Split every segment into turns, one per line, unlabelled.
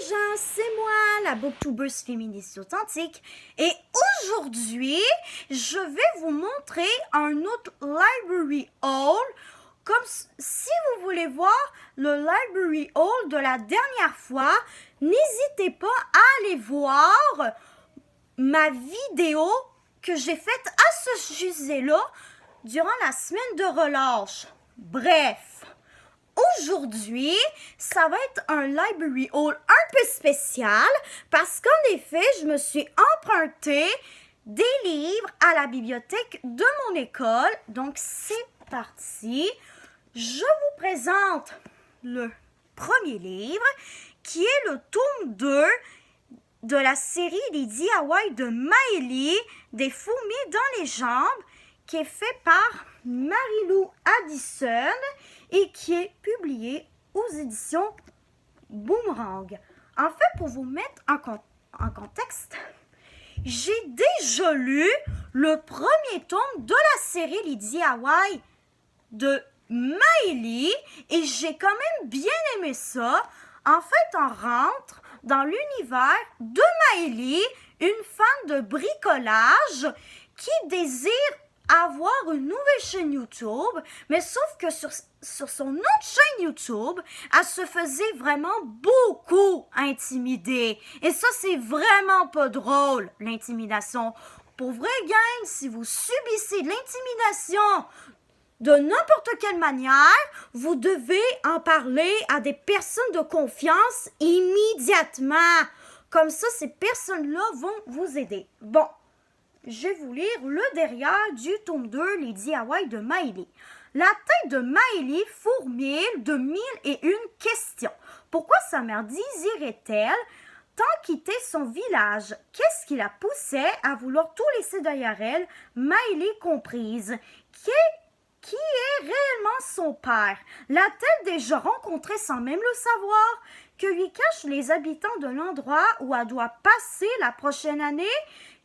gens, c'est moi, la booktubeuse féministe authentique. Et aujourd'hui, je vais vous montrer un autre library haul. Comme si vous voulez voir le library haul de la dernière fois, n'hésitez pas à aller voir ma vidéo que j'ai faite à ce sujet-là durant la semaine de relâche. Bref. Aujourd'hui, ça va être un library haul un peu spécial parce qu'en effet, je me suis emprunté des livres à la bibliothèque de mon école. Donc, c'est parti. Je vous présente le premier livre qui est le tome 2 de la série Les DIY de Maëlie, des fourmis dans les jambes, qui est fait par Marie-Lou Addison et qui est publié aux éditions Boomerang. En fait, pour vous mettre en contexte, j'ai déjà lu le premier tome de la série Les DIY de Maëlie et j'ai quand même bien aimé ça. En fait, on rentre dans l'univers de Maëlie, une fan de bricolage qui désire avoir une nouvelle chaîne YouTube, mais sauf que sur son autre chaîne YouTube, elle se faisait vraiment beaucoup intimider. Et ça, c'est vraiment pas drôle, l'intimidation. Pour vrai, gang, si vous subissez de l'intimidation de n'importe quelle manière, vous devez en parler à des personnes de confiance immédiatement. Comme ça, ces personnes-là vont vous aider. Bon. Je vais vous lire le derrière du tome 2, Les DIY de Maëlie. La tête de Maëlie fourmille de 1001 questions. Pourquoi sa mère désirait-elle tant quitter son village? Qu'est-ce qui la poussait à vouloir tout laisser derrière elle, Maëlie comprise? Qui est réellement son père? L'a-t-elle déjà rencontré sans même le savoir? Que lui cachent les habitants de l'endroit où elle doit passer la prochaine année?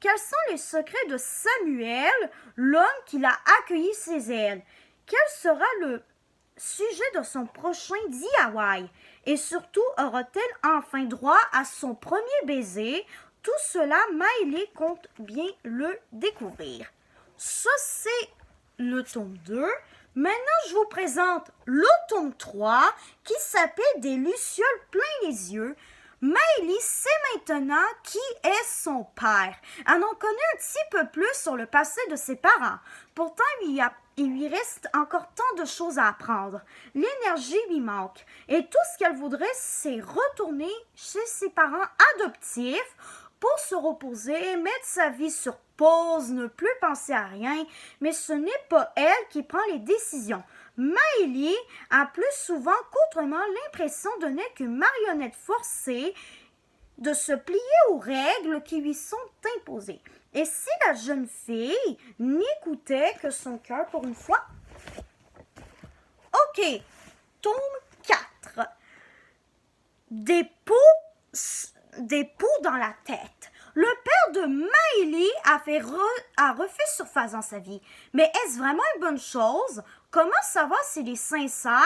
Quels sont les secrets de Samuel, l'homme qui l'a accueilli chez elle? Quel sera le sujet de son prochain DIY? Et surtout, aura-t-elle enfin droit à son premier baiser? Tout cela, Maëlie compte bien le découvrir. Ça, c'est le tome 2. Maintenant, je vous présente le tome 3 qui s'appelle Des lucioles plein les yeux. Maëlie sait maintenant qui est son père. Elle en connaît un petit peu plus sur le passé de ses parents. Pourtant, il lui reste encore tant de choses à apprendre. L'énergie lui manque. Et tout ce qu'elle voudrait, c'est retourner chez ses parents adoptifs pour se reposer, mettre sa vie sur pause, ne plus penser à rien. Mais ce n'est pas elle qui prend les décisions. Maëlie a plus souvent qu'autrement l'impression de n'être qu'une marionnette forcée de se plier aux règles qui lui sont imposées. Et si la jeune fille n'écoutait que son cœur pour une fois? Ok, tome 4. Des poux dans la tête. Le père de Maëlie a refait surface dans sa vie. Mais est-ce vraiment une bonne chose? Comment savoir s'il est sincère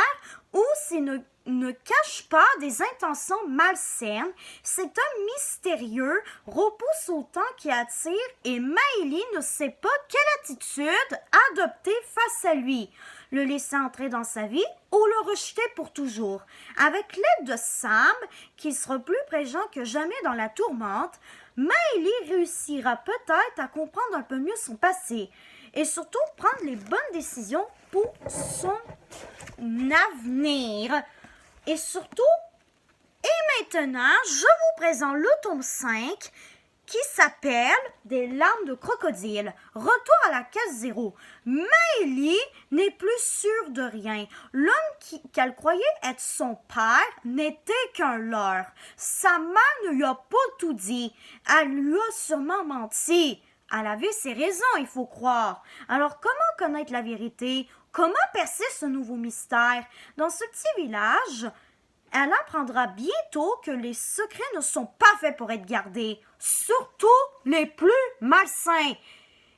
ou s'il ne cache pas des intentions malsaines? C'est un mystérieux repousse-autant qui attire et Maëlie ne sait pas quelle attitude adopter face à lui. Le laisser entrer dans sa vie ou le rejeter pour toujours. Avec l'aide de Sam, qui sera plus présent que jamais dans la tourmente, Maëlie réussira peut-être à comprendre un peu mieux son passé et surtout prendre les bonnes décisions pour son avenir. Et surtout, maintenant, je vous présente le tome 5 qui s'appelle Des larmes de crocodile. Retour à la case 0. Maëlie n'est plus sûre de rien. L'homme qu'elle croyait être son père n'était qu'un leurre. Sa mère ne lui a pas tout dit. Elle lui a sûrement menti. Elle avait ses raisons, il faut croire. Alors, comment connaître la vérité? Comment percer ce nouveau mystère? Dans ce petit village, elle apprendra bientôt que les secrets ne sont pas faits pour être gardés, surtout les plus malsains.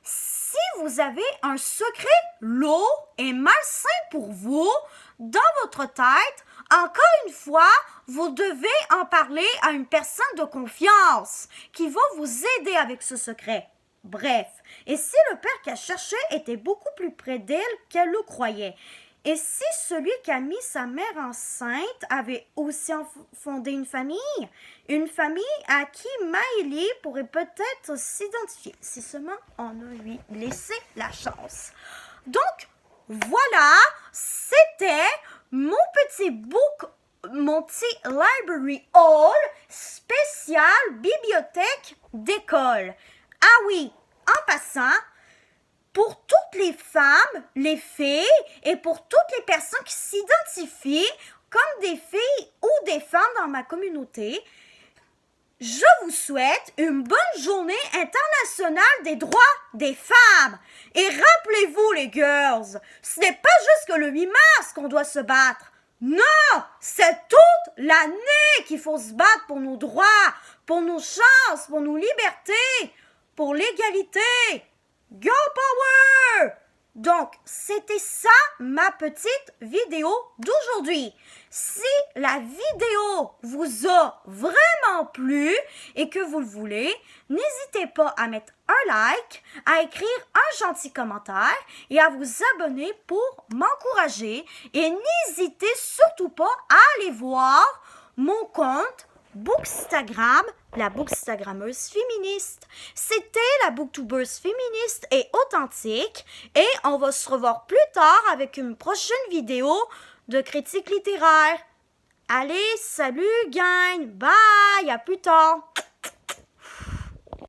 Si vous avez un secret lourd et malsain pour vous, dans votre tête, encore une fois, vous devez en parler à une personne de confiance qui va vous aider avec ce secret. Bref, et si le père qu'elle cherchait était beaucoup plus près d'elle qu'elle le croyait? Et si celui qui a mis sa mère enceinte avait aussi fondé une famille à qui Miley pourrait peut-être s'identifier, si seulement on lui laissait la chance. Donc, voilà, c'était mon petit library hall spécial bibliothèque d'école. Ah oui, en passant, pour toutes les femmes, les filles et pour toutes les personnes qui s'identifient comme des filles ou des femmes dans ma communauté, je vous souhaite une bonne journée internationale des droits des femmes. Et rappelez-vous les girls, ce n'est pas juste que le 8 mars qu'on doit se battre. Non, c'est toute l'année qu'il faut se battre pour nos droits, pour nos chances, pour nos libertés, pour l'égalité. Go Power! Donc, c'était ça ma petite vidéo d'aujourd'hui. Si la vidéo vous a vraiment plu et que vous le voulez, n'hésitez pas à mettre un like, à écrire un gentil commentaire et à vous abonner pour m'encourager. Et n'hésitez surtout pas à aller voir mon compte Bookstagram, la Bookstagrammeuse féministe. C'était la Booktubeuse féministe et authentique et on va se revoir plus tard avec une prochaine vidéo de critique littéraire. Allez, salut gang, bye, à plus tard.